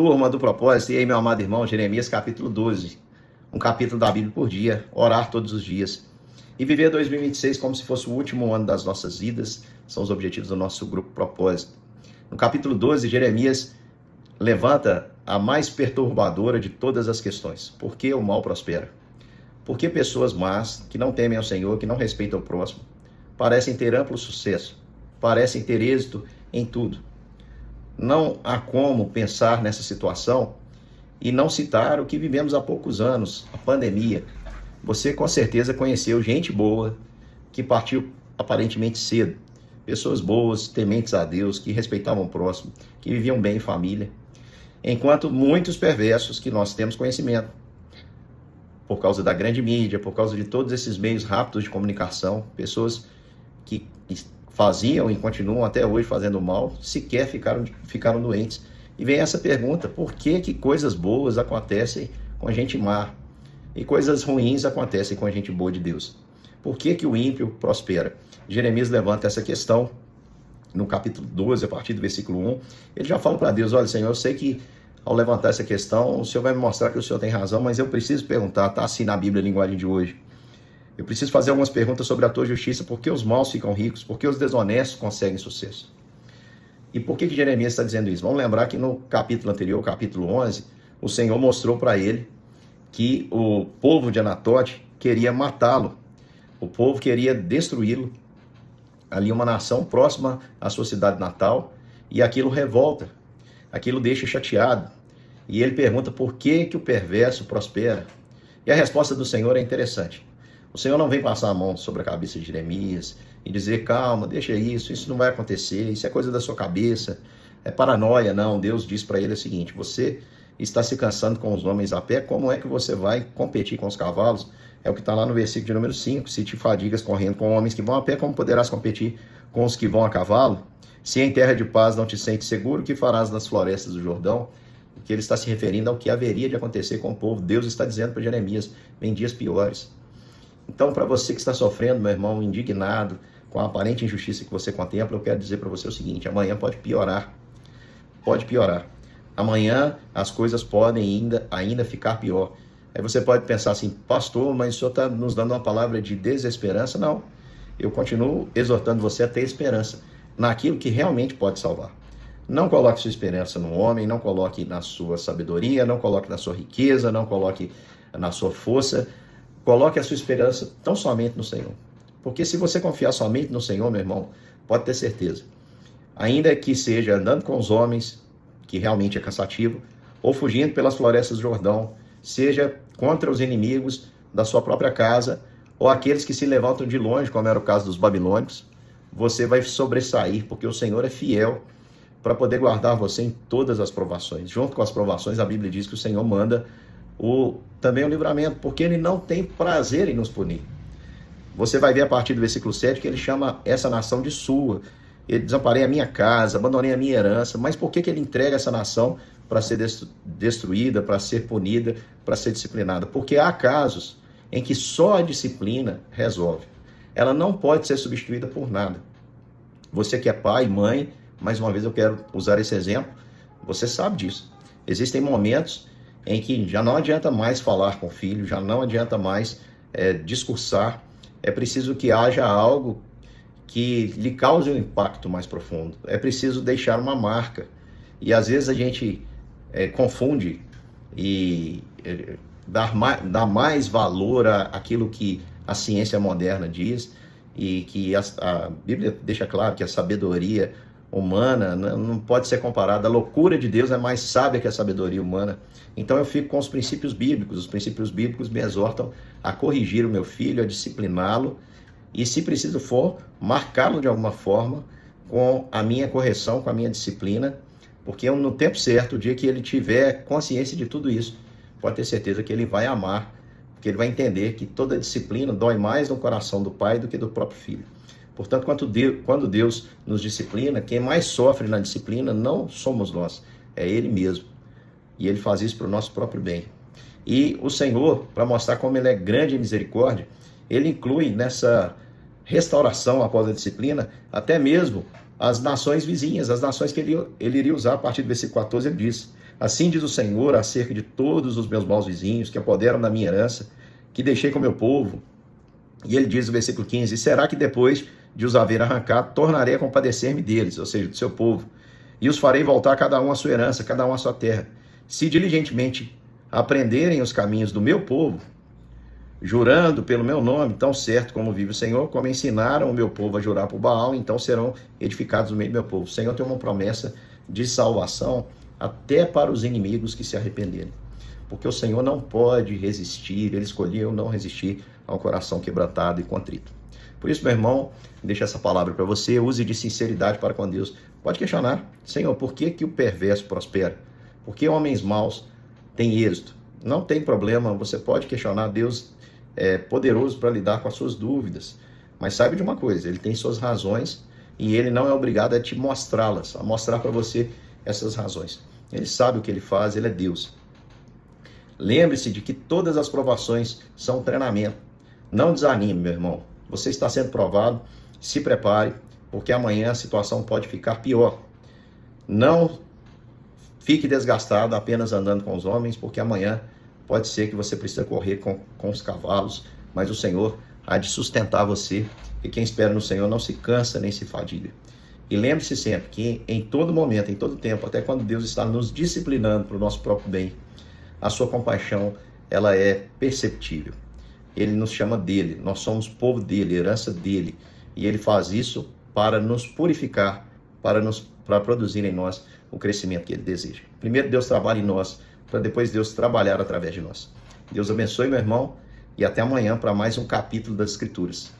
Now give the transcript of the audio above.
Turma do propósito, e aí meu amado irmão, Jeremias capítulo 12, um capítulo da Bíblia por dia, orar todos os dias e viver 2026 como se fosse o último ano das nossas vidas, são os objetivos do nosso grupo propósito. No capítulo 12, Jeremias levanta a mais perturbadora de todas as questões: por que o mal prospera? Por que pessoas más, que não temem ao Senhor, que não respeitam o próximo, parecem ter amplo sucesso, parecem ter êxito em tudo? Não há como pensar nessa situação e não citar o que vivemos há poucos anos, a pandemia. Você com certeza conheceu gente boa que partiu aparentemente cedo. Pessoas boas, tementes a Deus, que respeitavam o próximo, que viviam bem em família. Enquanto muitos perversos que nós temos conhecimento, por causa da grande mídia, por causa de todos esses meios rápidos de comunicação, pessoas que faziam e continuam até hoje fazendo mal, sequer ficaram doentes. E vem essa pergunta: por que coisas boas acontecem com a gente má e coisas ruins acontecem com a gente boa de Deus? Por que o ímpio prospera? Jeremias levanta essa questão no capítulo 12, a partir do versículo 1. Ele já fala para Deus: olha, Senhor, eu sei que ao levantar essa questão, o Senhor vai me mostrar que o Senhor tem razão, mas eu preciso perguntar, tá assim na Bíblia, a linguagem de hoje. Eu preciso fazer algumas perguntas sobre a tua justiça. Por que os maus ficam ricos? Por que os desonestos conseguem sucesso? E por que Jeremias está dizendo isso? Vamos lembrar que no capítulo anterior, capítulo 11, o Senhor mostrou para ele que o povo de Anatote queria matá-lo. O povo queria destruí-lo. Ali uma nação próxima à sua cidade natal, e aquilo revolta, aquilo deixa chateado. E ele pergunta por que o perverso prospera. E a resposta do Senhor é interessante. O Senhor não vem passar a mão sobre a cabeça de Jeremias e dizer: calma, deixa isso não vai acontecer, isso é coisa da sua cabeça, é paranoia. Não, Deus diz para ele o seguinte: você está se cansando com os homens a pé, como é que você vai competir com os cavalos? É o que está lá no versículo de número 5, se te fadigas correndo com homens que vão a pé, como poderás competir com os que vão a cavalo? Se em terra de paz não te sentes seguro, o que farás nas florestas do Jordão? O que ele está se referindo ao que haveria de acontecer com o povo. Deus está dizendo para Jeremias: vem dias piores. Então, para você que está sofrendo, meu irmão, indignado com a aparente injustiça que você contempla, eu quero dizer para você o seguinte: amanhã pode piorar. Pode piorar. Amanhã as coisas podem ainda ficar pior. Aí você pode pensar assim: pastor, mas o senhor está nos dando uma palavra de desesperança? Não. Eu continuo exortando você a ter esperança naquilo que realmente pode salvar. Não coloque sua esperança no homem, não coloque na sua sabedoria, não coloque na sua riqueza, não coloque na sua força. Coloque a sua esperança tão somente no Senhor. Porque se você confiar somente no Senhor, meu irmão, pode ter certeza. Ainda que seja andando com os homens, que realmente é cansativo, ou fugindo pelas florestas do Jordão, seja contra os inimigos da sua própria casa, ou aqueles que se levantam de longe, como era o caso dos babilônicos, você vai sobressair, porque o Senhor é fiel para poder guardar você em todas as provações. Junto com as provações, a Bíblia diz que o Senhor manda também o livramento, porque ele não tem prazer em nos punir. Você vai ver a partir do versículo 7 que ele chama essa nação de sua. Ele: desamparei a minha casa, abandonei a minha herança. Mas por que ele entrega essa nação para ser destruída, para ser punida, para ser disciplinada? Porque há casos em que só a disciplina resolve. Ela não pode ser substituída por nada. Você que é pai, mãe, mais uma vez eu quero usar esse exemplo, você sabe disso. Existem momentos em que já não adianta mais falar com o filho, já não adianta mais discursar. É preciso que haja algo que lhe cause um impacto mais profundo. É preciso deixar uma marca. E às vezes a gente confunde e dá mais valor àquilo que a ciência moderna diz, e que a Bíblia deixa claro que a sabedoria humana não pode ser comparada. A loucura de Deus é mais sábia que a sabedoria humana. Então eu fico com os princípios bíblicos. Os princípios bíblicos me exortam a corrigir o meu filho, a discipliná-lo e, se preciso for, marcá-lo de alguma forma com a minha correção, com a minha disciplina, porque no tempo certo, o dia que ele tiver consciência de tudo isso, pode ter certeza que ele vai amar, porque ele vai entender que toda disciplina dói mais no coração do pai do que do próprio filho. Portanto, quando Deus nos disciplina, quem mais sofre na disciplina não somos nós, é Ele mesmo. E Ele faz isso para o nosso próprio bem. E o Senhor, para mostrar como Ele é grande em misericórdia, Ele inclui nessa restauração após a disciplina até mesmo as nações vizinhas, as nações que ele iria usar. A partir do versículo 14 ele diz: Assim diz o Senhor acerca de todos os meus maus vizinhos que apoderam da minha herança, que deixei com o meu povo. E ele diz no versículo 15, e será que depois de os haver arrancado, tornarei a compadecer-me deles, ou seja, do seu povo, e os farei voltar cada um à sua herança, cada um à sua terra. Se diligentemente aprenderem os caminhos do meu povo, jurando pelo meu nome, tão certo como vive o Senhor, como ensinaram o meu povo a jurar por Baal, então serão edificados no meio do meu povo. O Senhor tem uma promessa de salvação até para os inimigos que se arrependerem. Porque o Senhor não pode resistir, ele escolheu não resistir a um coração quebrantado e contrito. Por isso, meu irmão, deixa essa palavra para você, use de sinceridade para com Deus. Pode questionar, Senhor, por que que o perverso prospera? Por que homens maus têm êxito? Não tem problema, você pode questionar, Deus é poderoso para lidar com as suas dúvidas. Mas saiba de uma coisa, ele tem suas razões e ele não é obrigado a te mostrá-las, a mostrar para você essas razões. Ele sabe o que ele faz, ele é Deus. Lembre-se de que todas as provações são um treinamento. Não desanime, meu irmão. Você está sendo provado, se prepare, porque amanhã a situação pode ficar pior. Não fique desgastado apenas andando com os homens, porque amanhã pode ser que você precise correr com os cavalos, mas o Senhor há de sustentar você, e quem espera no Senhor não se cansa nem se fadiga. E lembre-se sempre que em todo momento, em todo tempo, até quando Deus está nos disciplinando para o nosso próprio bem, a sua compaixão, ela é perceptível. Ele nos chama dele, nós somos povo dele, herança dele, e ele faz isso para nos purificar, para produzir em nós o crescimento que ele deseja. Primeiro Deus trabalha em nós, para depois Deus trabalhar através de nós. Deus abençoe, meu irmão, e até amanhã para mais um capítulo das Escrituras.